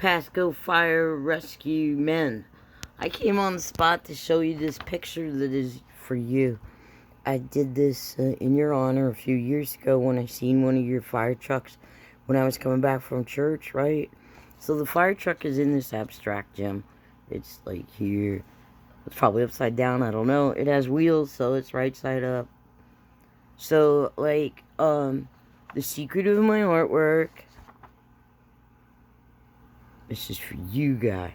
Pasco Fire Rescue Men. I came on the spot to show you this picture that is for you. I did this in your honor a few years ago when I seen one of your fire trucks when I was coming back from church, right? So the fire truck is in this abstract gem. It's like here. It's probably upside down, I don't know. It has wheels, so it's right side up. So, like, the secret of my artwork. This is for you guys.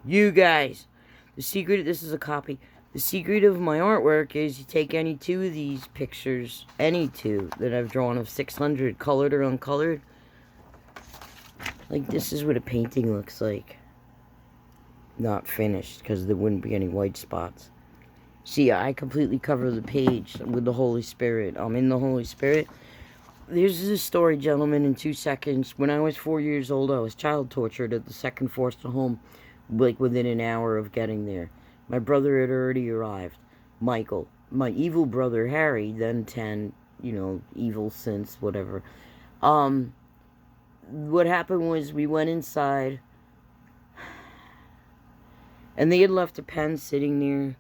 You guys! The secret, this is a copy. The secret of my artwork is you take any two of these pictures, any two that I've drawn of 600, colored or uncolored. Like, this is what a painting looks like. Not finished, because there wouldn't be any white spots. See, I completely cover the page with the Holy Spirit. I'm in the Holy Spirit. There's this story, gentlemen, in 2 seconds. When I was 4 years old, I was child tortured at the second foster home, like within an hour of getting there. My brother had already arrived, Michael. My evil brother, Harry, then 10, evil since, whatever. What happened was we went inside, and they had left a pen sitting there.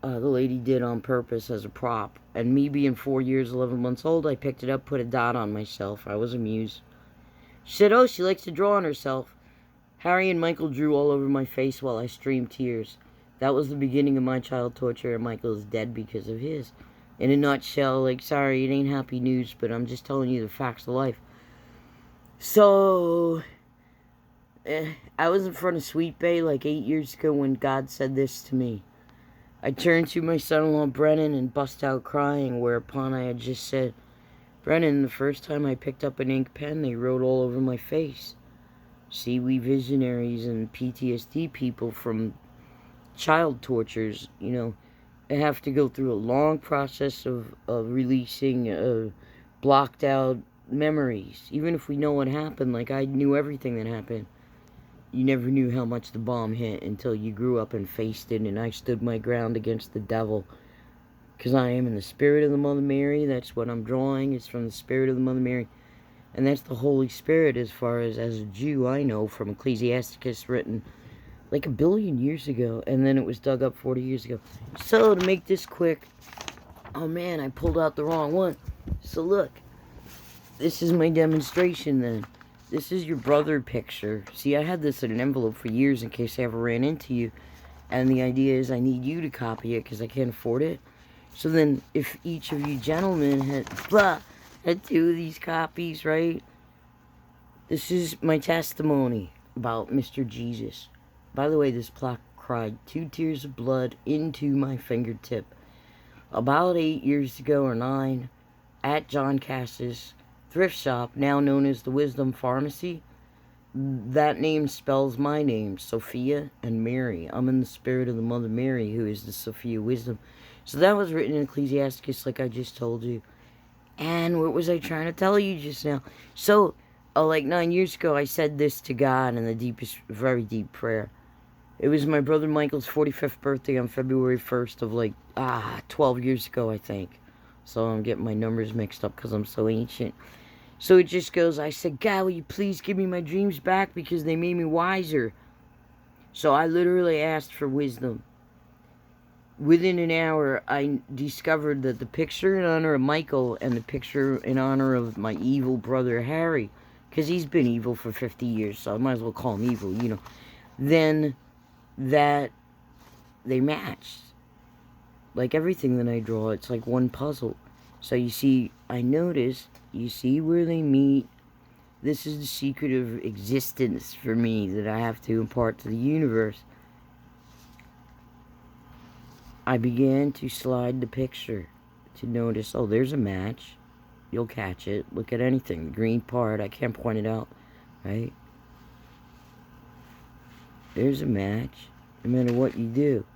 The lady did on purpose as a prop. And me being 4 years, 11 months old, I picked it up, put a dot on myself. I was amused. She said, oh, she likes to draw on herself. Harry and Michael drew all over my face while I streamed tears. That was the beginning of my child torture, and Michael is dead because of his. In a nutshell, like, sorry, it ain't happy news, but I'm just telling you the facts of life. So, I was in front of Sweet Bay like 8 years ago when God said this to me. I turned to my son-in-law, Brennan, and bust out crying, whereupon I had just said, Brennan, the first time I picked up an ink pen, they wrote all over my face. See, we visionaries and PTSD people from child tortures, have to go through a long process of releasing blocked out memories. Even if we know what happened, like I knew everything that happened. You never knew how much the bomb hit until you grew up and faced it, and I stood my ground against the devil. Because I am in the spirit of the Mother Mary. That's what I'm drawing. It's from the spirit of the Mother Mary. And that's the Holy Spirit as far as a Jew I know from Ecclesiasticus, written like 1 billion years ago. And then it was dug up 40 years ago. So to make this quick, oh man, I pulled out the wrong one. So look, this is my demonstration then. This is your brother picture. See, I had this in an envelope for years in case I ever ran into you. And the idea is I need you to copy it because I can't afford it. So then if each of you gentlemen had two of these copies, right? This is my testimony about Mr. Jesus. By the way, this plaque cried 2 tears of blood into my fingertip. About 8 years ago or 9, at John Cass's thrift shop, now known as the Wisdom Pharmacy. That name spells my name, Sophia and Mary. I'm in the spirit of the Mother Mary, who is the Sophia Wisdom. So that was written in Ecclesiasticus, like I just told you. And what was I trying to tell you just now? So, like 9 years ago, I said this to God in the deepest, very deep prayer. It was my brother Michael's 45th birthday on February 1st of 12 years ago, I think. So I'm getting my numbers mixed up because I'm so ancient. So it just goes, I said, God, will you please give me my dreams back because they made me wiser. So I literally asked for wisdom. Within an hour, I discovered that the picture in honor of Michael and the picture in honor of my evil brother Harry, because he's been evil for 50 years, so I might as well call him evil, then that they matched. Like everything that I draw, it's like one puzzle. So you see, I noticed, you see where they meet. This is the secret of existence for me that I have to impart to the universe. I began to slide the picture to notice, oh, there's a match. You'll catch it. Look at anything. The green part, I can't point it out, right? There's a match, no matter what you do.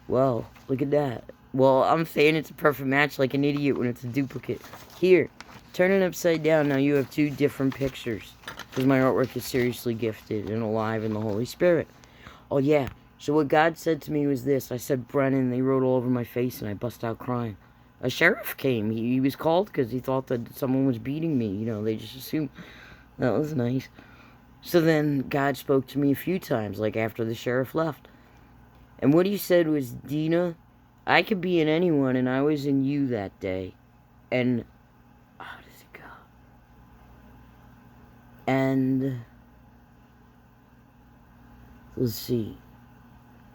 Well, look at that. Well, I'm saying it's a perfect match like an idiot when it's a duplicate. Here, turn it upside down. Now you have 2 different pictures. Because my artwork is seriously gifted and alive in the Holy Spirit. Oh, yeah. So what God said to me was this. I said, Brennan, they wrote all over my face, and I bust out crying. A sheriff came. He was called because he thought that someone was beating me. They just assumed. That was nice. So then God spoke to me a few times, like after the sheriff left. And what he said was, Dina, I could be in anyone, and I was in you that day. And how does it go? And let's see.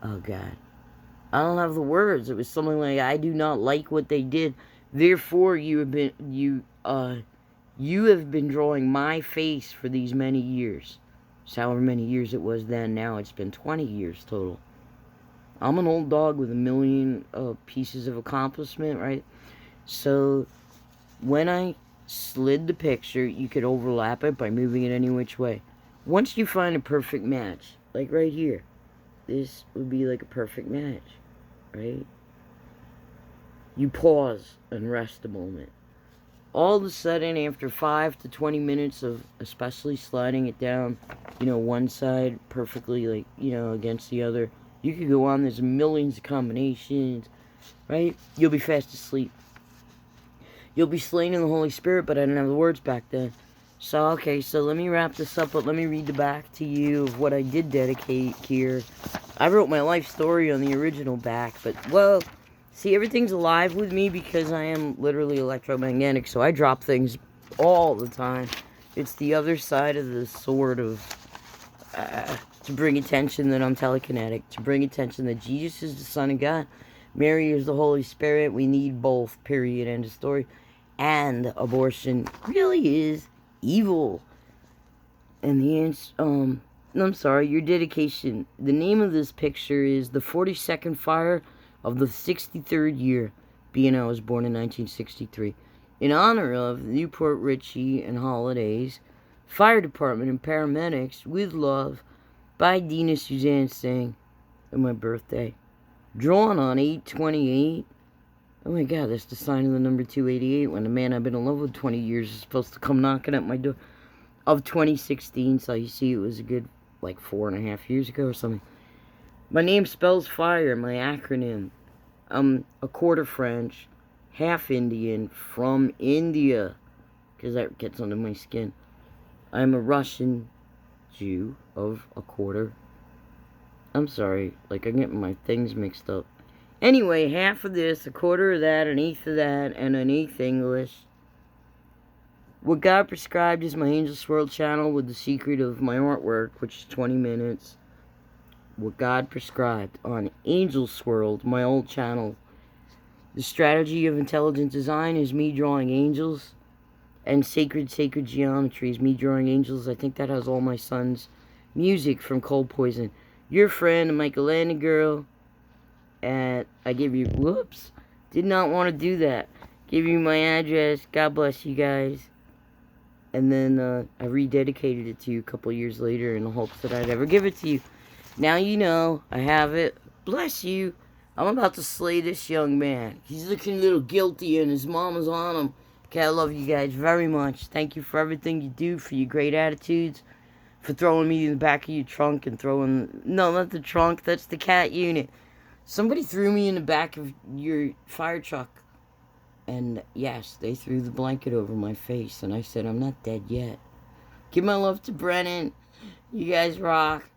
Oh God, I don't have the words. It was something like, I do not like what they did. Therefore, you have been drawing my face for these many years. So however many years it was then. Now it's been 20 years total. I'm an old dog with a million pieces of accomplishment, right? So when I slid the picture, you could overlap it by moving it any which way. Once you find a perfect match, like right here, this would be like a perfect match, right? You pause and rest a moment. All of a sudden, after 5 to 20 minutes of especially sliding it down, one side perfectly, like, against the other, you could go on. There's millions of combinations, right? You'll be fast asleep. You'll be slain in the Holy Spirit, but I didn't have the words back then. So, okay, so let me wrap this up, but let me read the back to you of what I did dedicate here. I wrote my life story on the original back, but, well, see, everything's alive with me because I am literally electromagnetic, so I drop things all the time. It's the other side of the sword of, to bring attention that I'm telekinetic, to bring attention that Jesus is the Son of God, Mary is the Holy Spirit. We need both, period, end of story. And abortion really is evil. And the answer, I'm sorry, your dedication. The name of this picture is the 42nd fire of the 63rd year, being I was born in 1963. In honor of Newport Richie and Holidays, Fire Department and Paramedics, with love, by Dina Suzanne Singh, on my birthday. Drawn on 8/28. Oh my God, that's the sign of the number 288 when the man I've been in love with 20 years is supposed to come knocking at my door. Of 2016, so you see it was a good, 4.5 years ago or something. My name spells fire, my acronym. I'm a quarter French, half Indian, from India, because that gets under my skin. I'm a Russian Jew of a quarter. I'm sorry, I'm getting my things mixed up. Anyway, half of this, a quarter of that, an eighth of that, and an eighth English. What God prescribed is my Angel Swirl channel with the secret of my artwork, which is 20 minutes. What God prescribed on Angel Swirled, my old channel. The strategy of intelligent design is me drawing angels, and sacred geometry is me drawing angels. I think that has all my son's music from Cold Poison. Your friend, Michael Girl, and I give you, did not want to do that. Give you my address. God bless you guys. And then I rededicated it to you a couple years later in the hopes that I'd ever give it to you. Now you know, I have it. Bless you. I'm about to slay this young man. He's looking a little guilty and his mama's on him. Okay, I love you guys very much. Thank you for everything you do, for your great attitudes, for throwing me in the back of your trunk and no, not the trunk, that's the cat unit. Somebody threw me in the back of your fire truck. And yes, they threw the blanket over my face, and I said, I'm not dead yet. Give my love to Brennan. You guys rock.